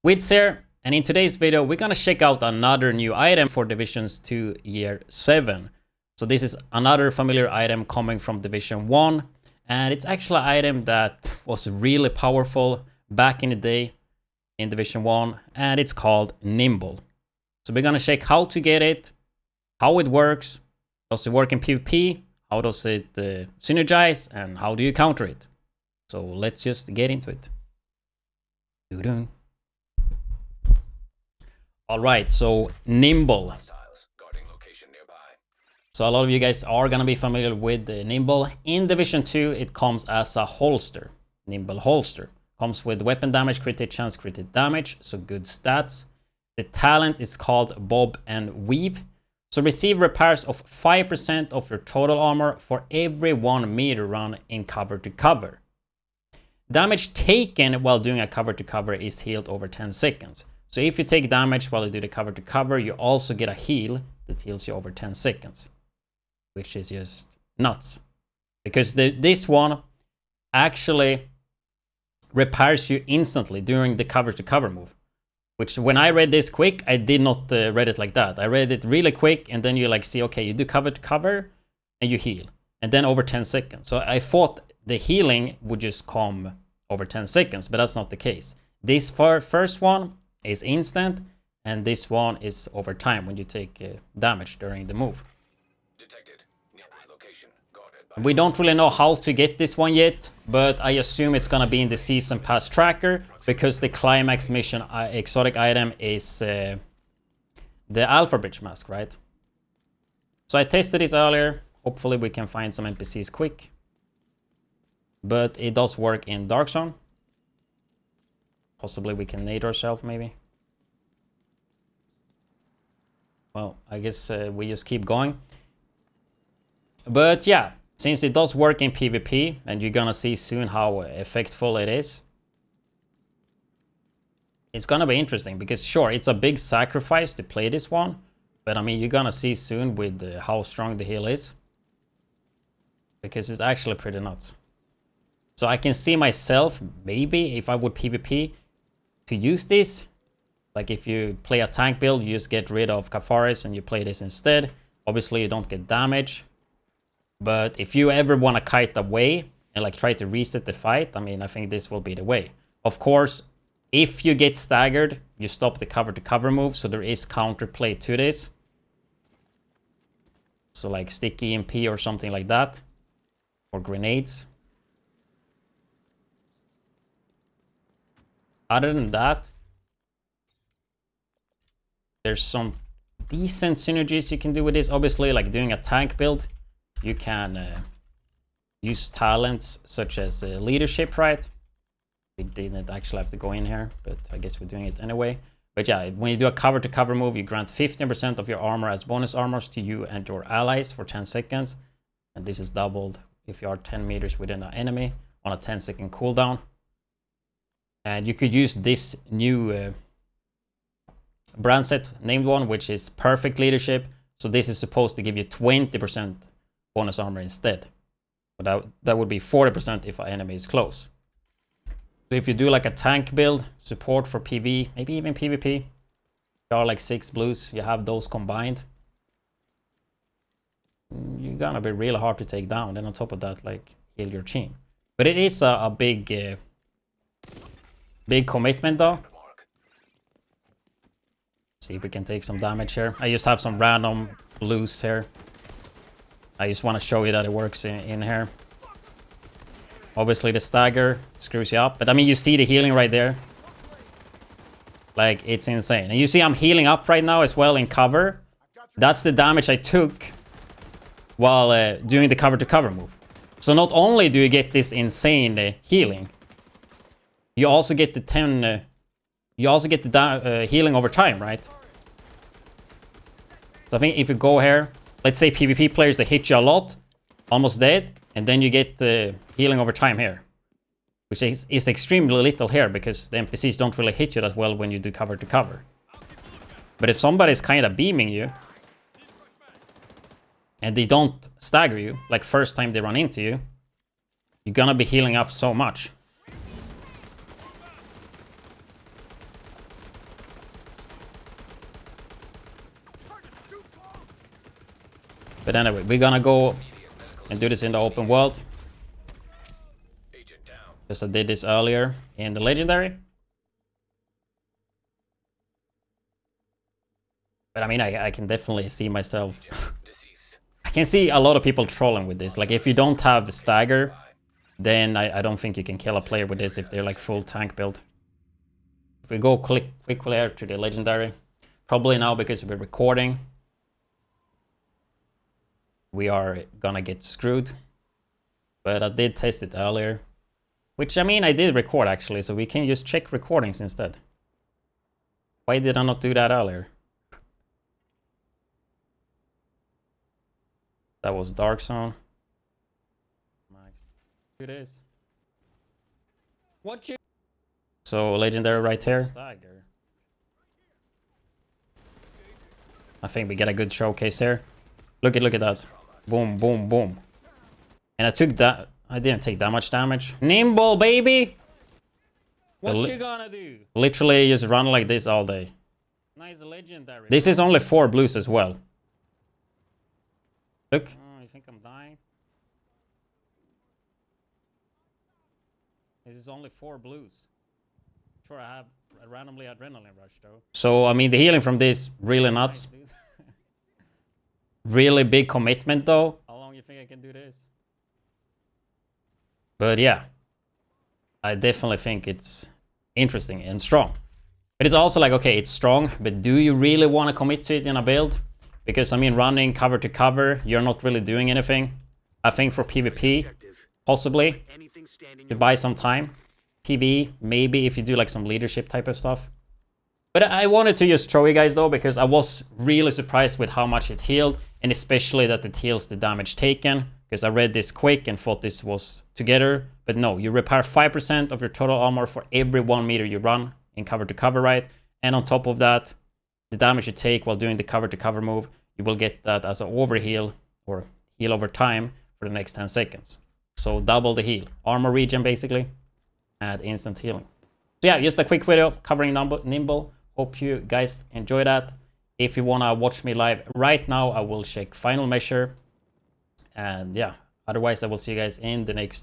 Widdz here, and in today's video we're gonna check out another new item for Divisions 2 Year 7. So this is another familiar item coming from Division 1, and it's actually an item that was really powerful back in the day in Division 1, and it's called Nimble. So we're gonna check how to get it, how it works, does it work in PvP, how does it synergize, and how do you counter it. So let's just get into it. Doo-doo. Alright, so Nimble. So a lot of you guys are gonna be familiar with the Nimble. In Division 2, it comes as a holster. Nimble holster. Comes with weapon damage, crit hit chance, crit hit damage, so good stats. The talent is called Bob and Weave. So receive repairs of 5% of your total armor for every 1 meter run in cover to cover. Damage taken while doing a cover to cover is healed over 10 seconds. So if you take damage while you do the cover to cover, you also get a heal that heals you over 10 seconds. Which is just nuts. Because this one actually repairs you instantly during the cover to cover move. Which when I read this quick, I did not read it like that. I read it really quick and then you like see, okay, you do cover to cover and you heal. And then over 10 seconds. So I thought the healing would just come over 10 seconds, but that's not the case. This first one is instant, and this one is over time when you take damage during the move. Detected. Location. We don't really know how to get this one yet, but I assume it's gonna be in the season pass tracker because the climax mission exotic item is the Alpha Bridge mask, right? So I tested this earlier. Hopefully we can find some NPCs quick, but it does work in Dark Zone. Possibly we can nade ourselves, maybe. Well, I guess we just keep going. But yeah, since it does work in PvP, and you're gonna see soon how effectful it is, it's gonna be interesting. Because sure, it's a big sacrifice to play this one, but I mean, you're gonna see soon with how strong the heal is. Because it's actually pretty nuts. So I can see myself, maybe, if I would PvP, to use this. Like if you play a tank build, you just get rid of Kafaris and you play this instead. Obviously you don't get damage. But if you ever want to kite away and like try to reset the fight, I mean, I think this will be the way. Of course, if you get staggered, you stop the cover to cover move, so there is counterplay to this. So like stick EMP or something like that. Or grenades. Other than that, there's some decent synergies you can do with this. Obviously, like doing a tank build, you can use talents such as leadership, right? We didn't actually have to go in here, but I guess we're doing it anyway. But yeah, when you do a cover to cover move, you grant 15% of your armor as bonus armors to you and your allies for 10 seconds. And this is doubled if you are 10 meters within an enemy on a 10-second cooldown. And you could use this new brand set named one, which is perfect leadership. So this is supposed to give you 20% bonus armor instead. But that would be 40% if an enemy is close. So if you do like a tank build, support for PV, maybe even PvP, there are like 6 blues, you have those combined. You're gonna be really hard to take down. Then on top of that, like heal your team. But it is a big commitment though. See if we can take some damage here. I just have some random blues here. I just want to show you that it works in here. Obviously the stagger screws you up, but I mean you see the healing right there. Like it's insane. And you see I'm healing up right now as well in cover. That's the damage I took while doing the cover to cover move. So not only do you get this insane healing, you also get the 10 you also get the healing over time, right? So I think if you go here, let's say PvP players that hit you a lot, almost dead, and then you get the healing over time here. Which is extremely little here, because the NPCs don't really hit you that well when you do cover to cover. But if somebody's kind of beaming you, and they don't stagger you, like first time they run into you, you're gonna be healing up so much. But anyway, we're gonna go and do this in the open world. Because I did this earlier in the legendary. But I mean, I can definitely see myself. I can see a lot of people trolling with this. Like, if you don't have stagger, then I don't think you can kill a player with this if they're like full tank build. If we go quick clear to the legendary, probably now because we're recording, we are gonna get screwed. But I did test it earlier. Which, I mean, I did record actually, so we can just check recordings instead. Why did I not do that earlier? That was Dark Zone. It is. What you? So legendary right here. I think we get a good showcase here. Look at that. Boom, boom, boom. And I took that. I didn't take that much damage. Nimble, baby. What you gonna do? Literally just run like this all day. Nice legendary. This is only 4 blues as well. Look. Oh, you think I'm dying? This is only 4 blues. Sure, I have a randomly adrenaline rush though. So, I mean, the healing from this, really nuts. Really big commitment though. How long you think I can do this? But yeah, I definitely think it's interesting and strong. But it's also like, okay, it's strong, but do you really want to commit to it in a build? Because, I mean, running cover to cover, you're not really doing anything. I think for PvP, possibly, to buy some time. PvE, maybe if you do like some leadership type of stuff. But I wanted to just show you guys though, because I was really surprised with how much it healed, and especially that it heals the damage taken. Because I read this quick and thought this was together, but no, you repair 5% of your total armor for every 1 meter you run in cover to cover, right? And on top of that, the damage you take while doing the cover to cover move, you will get that as an overheal or heal over time for the next 10 seconds. So double the heal. Armor regen basically, and instant healing. So yeah, just a quick video covering Nimble. Hope you guys enjoy that. If you wanna watch me live right now, I will check final measure. And yeah, otherwise I will see you guys in the next